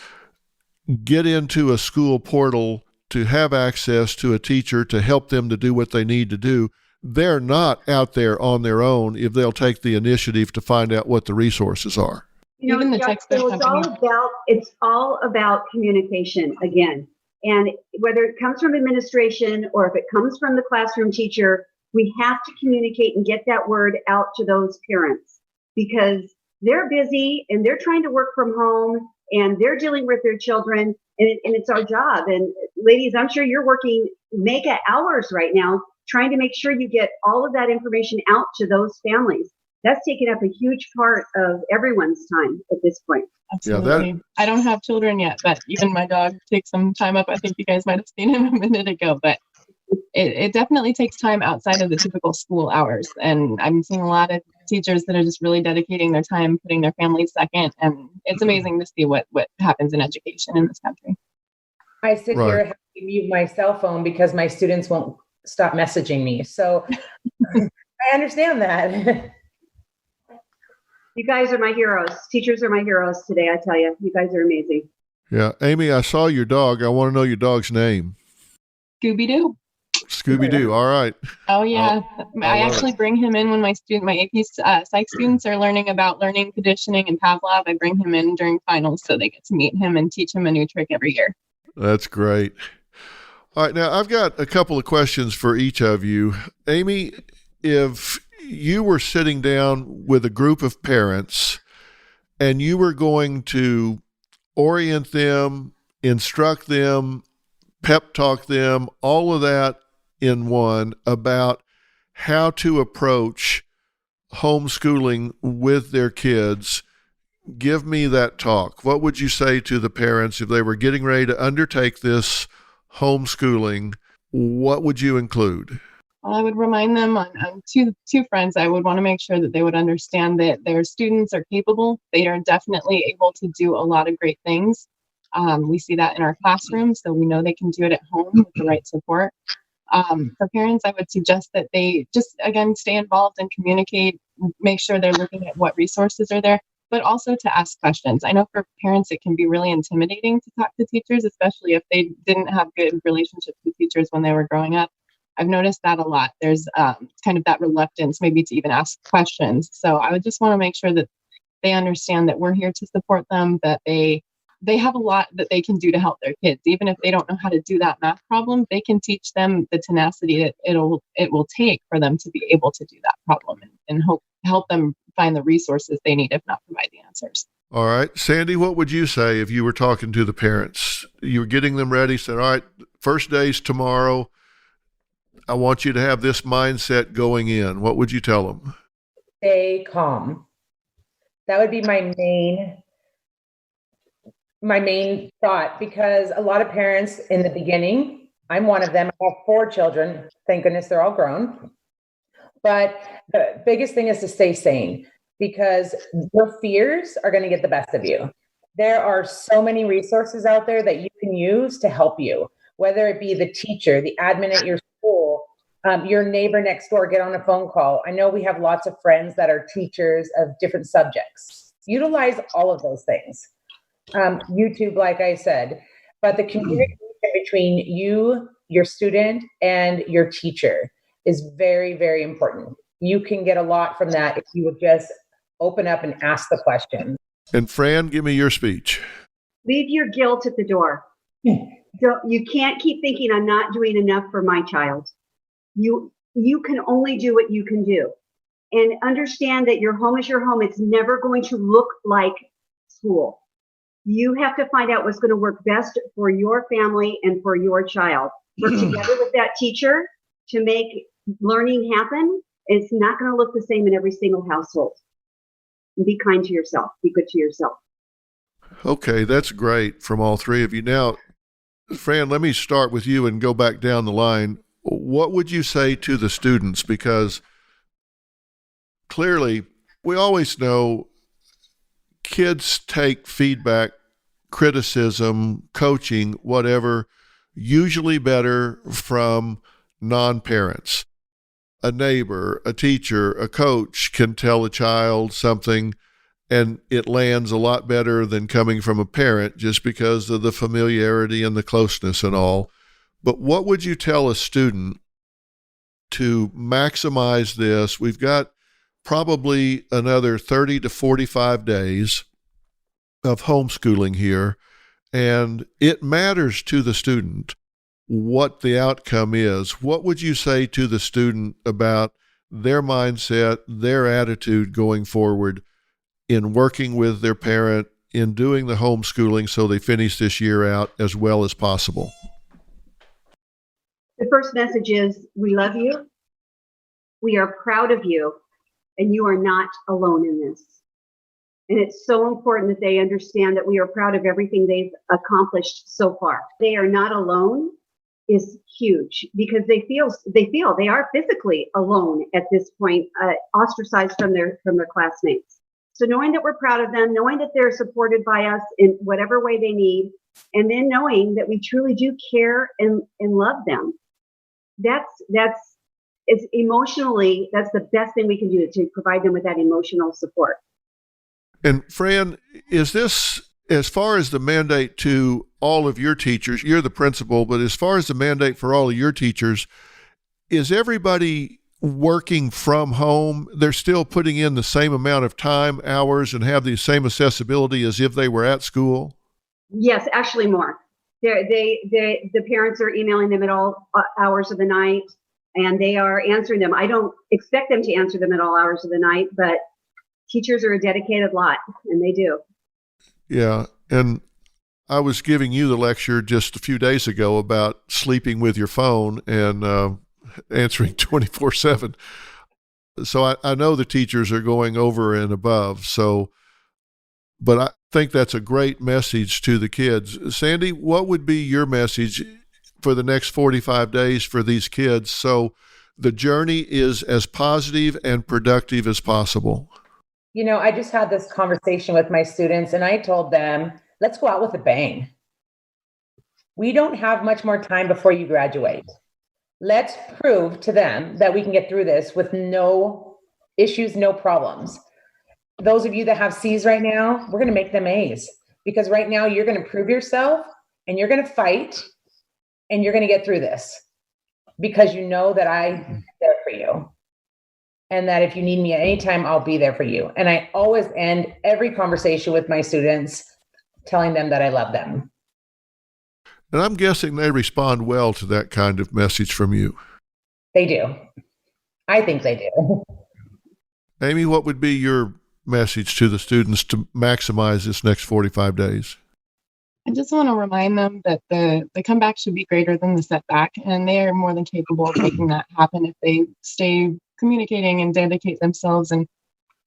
Speaker 4: get into a school portal to have access to a teacher to help them to do what they need to do. They're not out there on their own if they'll take the initiative to find out what the resources are.
Speaker 7: You know,
Speaker 6: Even the textbook
Speaker 7: it's all about communication again. And whether it comes from administration or if it comes from the classroom teacher, we have to communicate and get that word out to those parents because they're busy and they're trying to work from home and they're dealing with their children and it's our job. And ladies, I'm sure you're working mega hours right now trying to make sure you get all of that information out to those families. That's taken up a huge part of everyone's time at this point.
Speaker 6: Absolutely. Yeah, I don't have children yet, but even my dog takes some time up. I think you guys might have seen him a minute ago, but it definitely takes time outside of the typical school hours. And I'm seeing a lot of teachers that are just really dedicating their time, putting their families second. And it's amazing to see what happens in education in this country.
Speaker 5: I sit here having to mute my cell phone because my students won't stop messaging me. So I understand that.
Speaker 7: You guys are my heroes. Teachers are my heroes today, I tell you. You guys are amazing.
Speaker 4: Yeah. Amy, I saw your dog. I want to know your dog's name.
Speaker 6: Scooby-Doo.
Speaker 4: Scooby-Doo. All right.
Speaker 6: Oh yeah, I
Speaker 4: love
Speaker 6: actually
Speaker 4: it.
Speaker 6: bring him in when my AP psych students are learning about learning conditioning and Pavlov. I bring him in during finals so they get to meet him and teach him a new trick every year.
Speaker 4: That's great. All right. Now, I've got a couple of questions for each of you. Amy, if you were sitting down with a group of parents and you were going to orient them, instruct them, pep talk them, all of that in one about how to approach homeschooling with their kids, give me that talk. What would you say to the parents if they were getting ready to undertake this homeschooling? What would you include?
Speaker 6: Well, I would remind them on two fronts. I would want to make sure that they would understand that their students are capable. They are definitely able to do a lot of great things. We see that in our classroom, so we know they can do it at home with the right support. For parents, I would suggest that they just, again, stay involved and communicate, make sure they're looking at what resources are there, but also to ask questions. I know for parents, it can be really intimidating to talk to teachers, especially if they didn't have good relationships with teachers when they were growing up. I've noticed that a lot. There's kind of that reluctance maybe to even ask questions. So I would just want to make sure that they understand that we're here to support them, that they have a lot that they can do to help their kids. Even if they don't know how to do that math problem, they can teach them the tenacity that it will take for them to be able to do that problem and help them find the resources they need, if not provide the answers.
Speaker 4: All right. Sandy, what would you say if you were talking to the parents? You were getting them ready, said, all right, first day's tomorrow. I want you to have this mindset going in. What would you tell them?
Speaker 5: Stay calm. That would be my main thought, because a lot of parents in the beginning, I'm one of them. I have 4 children. Thank goodness they're all grown. But the biggest thing is to stay sane, because your fears are going to get the best of you. There are so many resources out there that you can use to help you, whether it be the teacher, the admin at your school, your neighbor next door, get on a phone call. I know we have lots of friends that are teachers of different subjects. Utilize all of those things. YouTube, like I said, but the communication between you, your student, and your teacher is very, very important. You can get a lot from that if you would just open up and ask the question.
Speaker 4: And Fran, give me your speech.
Speaker 7: Leave your guilt at the door. You can't keep thinking I'm not doing enough for my child. You can only do what you can do. And understand that your home is your home. It's never going to look like school. You have to find out what's going to work best for your family and for your child. Work together with that teacher to make learning happen. It's not going to look the same in every single household. Be kind to yourself. Be good to yourself.
Speaker 4: Okay, that's great from all three of you. Now, Fran, let me start with you and go back down the line. What would you say to the students? Because clearly, we always know kids take feedback, criticism, coaching, whatever, usually better from non-parents. A neighbor, a teacher, a coach can tell a child something and it lands a lot better than coming from a parent, just because of the familiarity and the closeness and all. But what would you tell a student to maximize this? We've got probably another 30 to 45 days of homeschooling here, and it matters to the student what the outcome is. What would you say to the student about their mindset, their attitude going forward in working with their parent, in doing the homeschooling so they finish this year out as well as possible?
Speaker 7: The first message is, we love you. We are proud of you, and you are not alone in this. And it's so important that they understand that we are proud of everything they've accomplished so far. They are not alone is huge, because they feel they are physically alone at this point, ostracized from their classmates. So knowing that we're proud of them, knowing that they're supported by us in whatever way they need, and then knowing that we truly do care and love them. It's emotionally, that's the best thing we can do, to provide them with that emotional support.
Speaker 4: And Fran, is this As far as the mandate to all of your teachers, you're the principal, but as far as the mandate for all of your teachers, is everybody working from home? They're still putting in the same amount of time, hours, and have the same accessibility as if they were at school?
Speaker 7: Yes, actually more. The parents are emailing them at all hours of the night, and they are answering them. I don't expect them to answer them at all hours of the night, but teachers are a dedicated lot, and they do.
Speaker 4: Yeah, and I was giving you the lecture just a few days ago about sleeping with your phone and answering 24/7. So I know the teachers are going over and above. So, but I think that's a great message to the kids. Sandy, what would be your message for the next 45 days for these kids so the journey is as positive and productive as possible?
Speaker 5: I just had this conversation with my students and I told them, let's go out with a bang. We don't have much more time before you graduate. Let's prove to them that we can get through this with no issues, no problems. Those of you that have C's right now, we're going to make them A's, because right now you're going to prove yourself and you're going to fight and you're going to get through this because you know that I'm there for you. And that if you need me at any time, I'll be there for you. And I always end every conversation with my students telling them that I love them.
Speaker 4: And I'm guessing they respond well to that kind of message from you.
Speaker 5: They do. I think they do.
Speaker 4: Amy, what would be your message to the students to maximize this next 45 days?
Speaker 6: I just want to remind them that the comeback should be greater than the setback, and they are more than capable of making that happen if they stay communicating and dedicate themselves and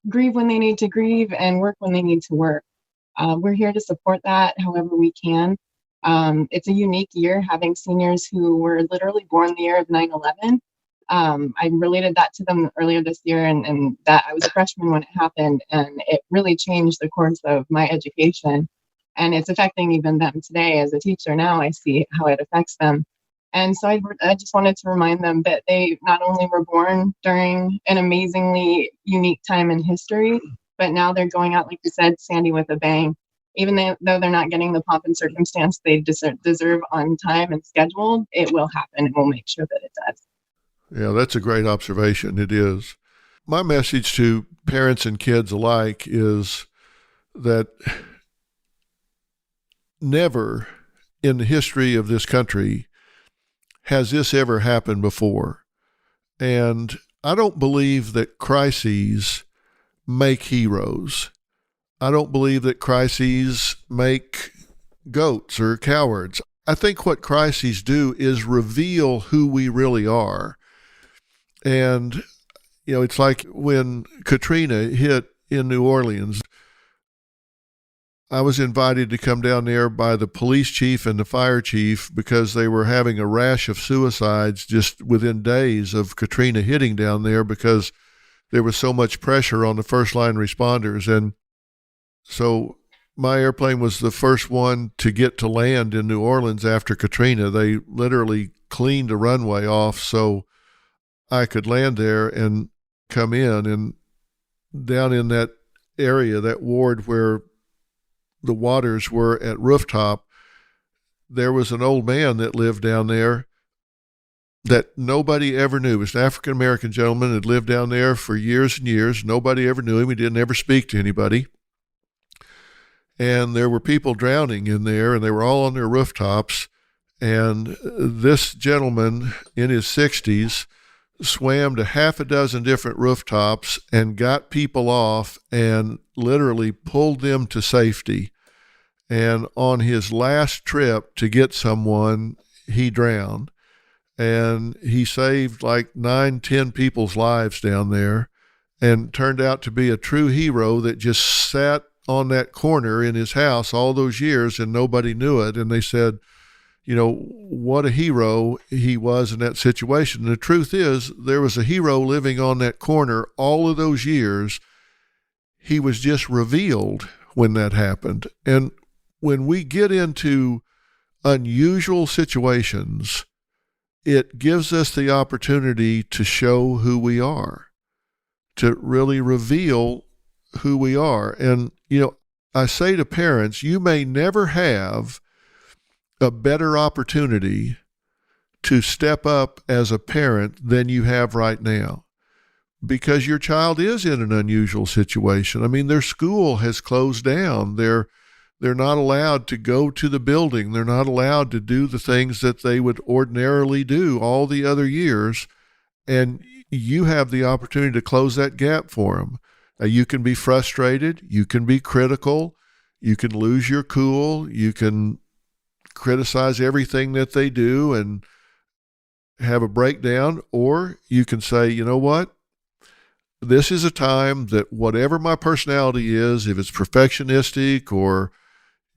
Speaker 6: grieve when they need to grieve and work when they need to work. We're here to support that however we can. It's a unique year having seniors who were literally born the year of 9/11. I related that to them earlier this year, and that I was a freshman when it happened, and it really changed the course of my education. And it's affecting even them today. As a teacher now, I see how it affects them. And so I just wanted to remind them that they not only were born during an amazingly unique time in history, but now they're going out, like you said, Sandy, with a bang. Even though they're not getting the pomp and circumstance they deserve on time and scheduled, it will happen, and we'll make sure that it does.
Speaker 4: Yeah, that's a great observation. It is. My message to parents and kids alike is that never in the history of this country has this ever happened before. And I don't believe that crises make heroes. I don't believe that crises make goats or cowards. I think what crises do is reveal who we really are. And, it's like when Katrina hit in New Orleans, I was invited to come down there by the police chief and the fire chief because they were having a rash of suicides just within days of Katrina hitting down there because there was so much pressure on the first line responders. And so my airplane was the first one to get to land in New Orleans after Katrina. They literally cleaned the runway off so I could land there and come in. And down in that area, that ward where the waters were at Rooftop, there was an old man that lived down there that nobody ever knew. He was an African-American gentleman that lived down there for years and years. Nobody ever knew him. He didn't ever speak to anybody. And there were people drowning in there, and they were all on their rooftops. And this gentleman in his 60s swam to half a dozen different rooftops and got people off and literally pulled them to safety. And on his last trip to get someone, he drowned. And he saved like 9-10 people's lives down there and turned out to be a true hero that just sat on that corner in his house all those years and nobody knew it. And they said, what a hero he was in that situation. And the truth is, there was a hero living on that corner all of those years. He was just revealed when that happened. And when we get into unusual situations, it gives us the opportunity to show who we are, to really reveal who we are. And, I say to parents, you may never have a better opportunity to step up as a parent than you have right now, because your child is in an unusual situation. I mean, their school has closed down. They're not allowed to go to the building. They're not allowed to do the things that they would ordinarily do all the other years. And you have the opportunity to close that gap for them. You can be frustrated. You can be critical. You can lose your cool. You can criticize everything that they do and have a breakdown. Or you can say, you know what? This is a time that whatever my personality is, if it's perfectionistic or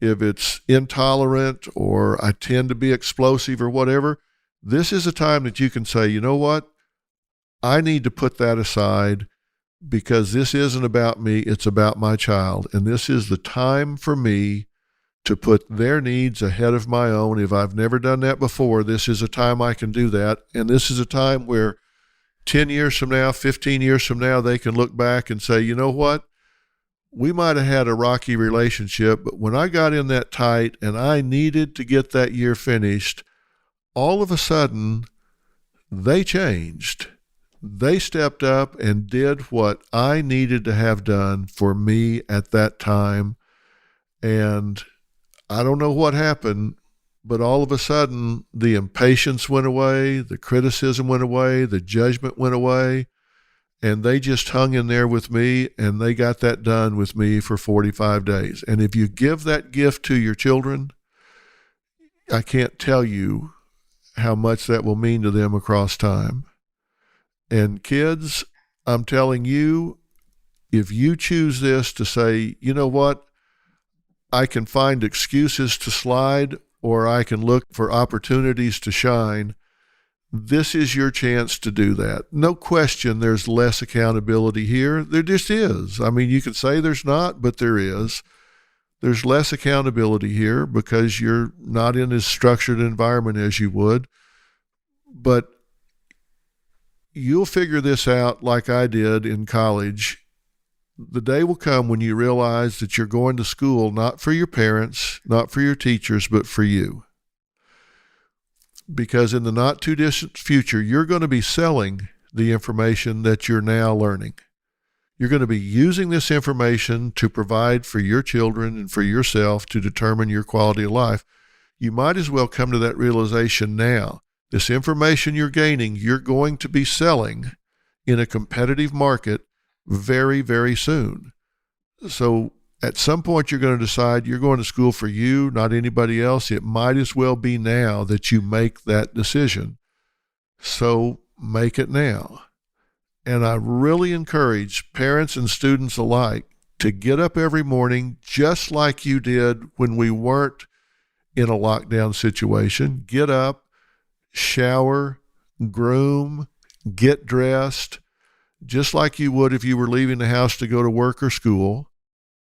Speaker 4: if it's intolerant or I tend to be explosive or whatever, this is a time that you can say, you know what? I need to put that aside because this isn't about me, it's about my child. And this is the time for me to put their needs ahead of my own. If I've never done that before, this is a time I can do that. And this is a time where 10 years from now, 15 years from now, they can look back and say, you know what? We might have had a rocky relationship, but when I got in that tight and I needed to get that year finished, all of a sudden, they changed. They stepped up and did what I needed to have done for me at that time. And I don't know what happened, but all of a sudden, the impatience went away, the criticism went away, the judgment went away, and they just hung in there with me, and they got that done with me for 45 days. And if you give that gift to your children, I can't tell you how much that will mean to them across time. And kids, I'm telling you, if you choose this to say, you know what, I can find excuses to slide or I can look for opportunities to shine, this is your chance to do that. No question there's less accountability here. There just is. I mean, you could say there's not, but there is. There's less accountability here because you're not in as structured an environment as you would. But you'll figure this out like I did in college. The day will come when you realize that you're going to school not for your parents, not for your teachers, but for you. Because in the not too distant future, you're going to be selling the information that you're now learning. You're going to be using this information to provide for your children and for yourself to determine your quality of life. You might as well come to that realization now. This information you're gaining, you're going to be selling in a competitive market very, very soon. So at some point, you're going to decide you're going to school for you, not anybody else. It might as well be now that you make that decision. So make it now. And I really encourage parents and students alike to get up every morning just like you did when we weren't in a lockdown situation. Get up, shower, groom, get dressed, just like you would if you were leaving the house to go to work or school,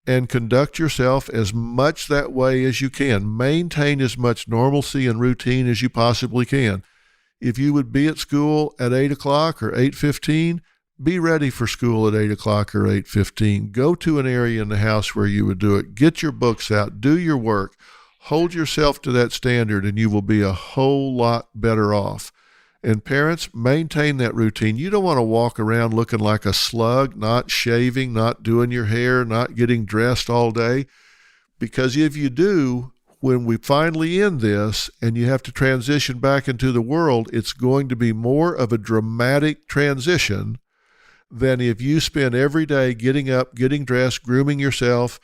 Speaker 4: and conduct yourself as much that way as you can. Maintain as much normalcy and routine as you possibly can. If you would be at school at 8 o'clock or 8:15, be ready for school at 8 o'clock or 8:15. Go to an area in the house where you would do it. Get your books out. Do your work. Hold yourself to that standard, and you will be a whole lot better off. And parents, maintain that routine. You don't want to walk around looking like a slug, not shaving, not doing your hair, not getting dressed all day. Because if you do, when we finally end this and you have to transition back into the world, it's going to be more of a dramatic transition than if you spend every day getting up, getting dressed, grooming yourself,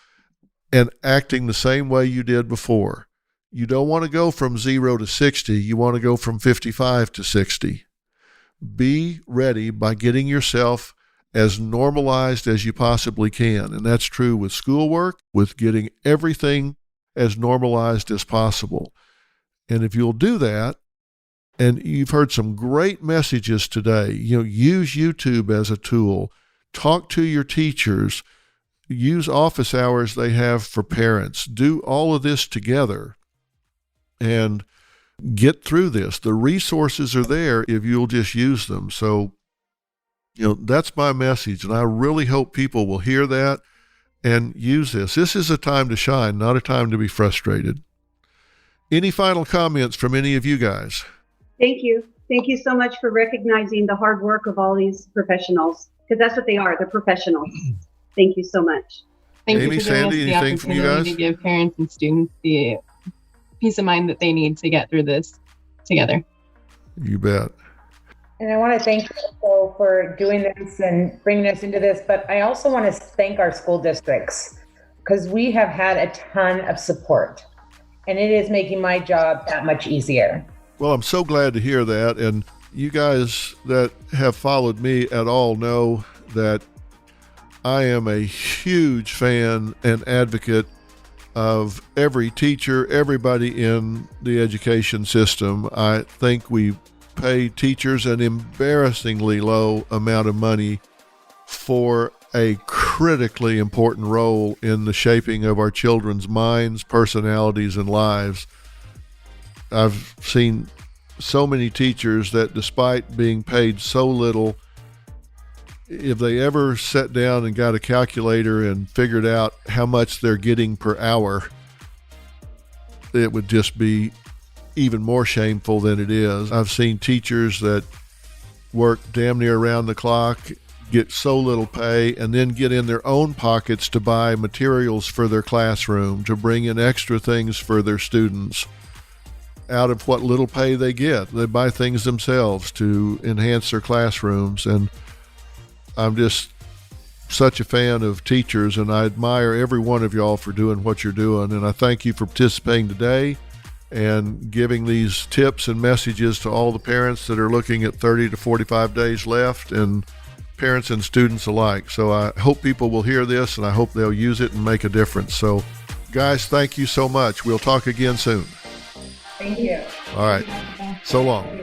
Speaker 4: and acting the same way you did before. You don't want to go from 0 to 60. You want to go from 55 to 60. Be ready by getting yourself as normalized as you possibly can. And that's true with schoolwork, with getting everything as normalized as possible. And if you'll do that, and you've heard some great messages today, use YouTube as a tool. Talk to your teachers. Use office hours they have for parents. Do all of this together. And get through this. The resources are there if you'll just use them. So, that's my message. And I really hope people will hear that and use this. This is a time to shine, not a time to be frustrated. Any final comments from any of you guys?
Speaker 7: Thank you. Thank you so much for recognizing the hard work of all these professionals, because that's what they are. They're professionals. Thank you so much.
Speaker 6: Thank
Speaker 4: Amy,
Speaker 6: you for giving us
Speaker 4: Sandy,
Speaker 6: the
Speaker 4: anything from you
Speaker 6: opportunity
Speaker 4: guys?
Speaker 6: to give parents and students the peace of mind that they need to get through this together.
Speaker 4: You bet.
Speaker 5: And I want to thank you for doing this and bringing us into this, but I also want to thank our school districts, because we have had a ton of support, and it is making my job that much easier.
Speaker 4: Well, I'm so glad to hear that. And you guys that have followed me at all know that I am a huge fan and advocate of every teacher, everybody in the education system. I think we pay teachers an embarrassingly low amount of money for a critically important role in the shaping of our children's minds, personalities, and lives. I've seen so many teachers that, despite being paid so little, if they ever sat down and got a calculator and figured out how much they're getting per hour, it would just be even more shameful than it is. I've seen teachers that work damn near around the clock, get so little pay, and then get in their own pockets to buy materials for their classroom, to bring in extra things for their students. Out of what little pay they get, they buy things themselves to enhance their classrooms. And I'm just such a fan of teachers, and I admire every one of y'all for doing what you're doing. And I thank you for participating today and giving these tips and messages to all the parents that are looking at 30 to 45 days left, and parents and students alike. So I hope people will hear this, and I hope they'll use it and make a difference. So guys, thank you so much. We'll talk again soon.
Speaker 5: Thank you.
Speaker 4: All right. So long.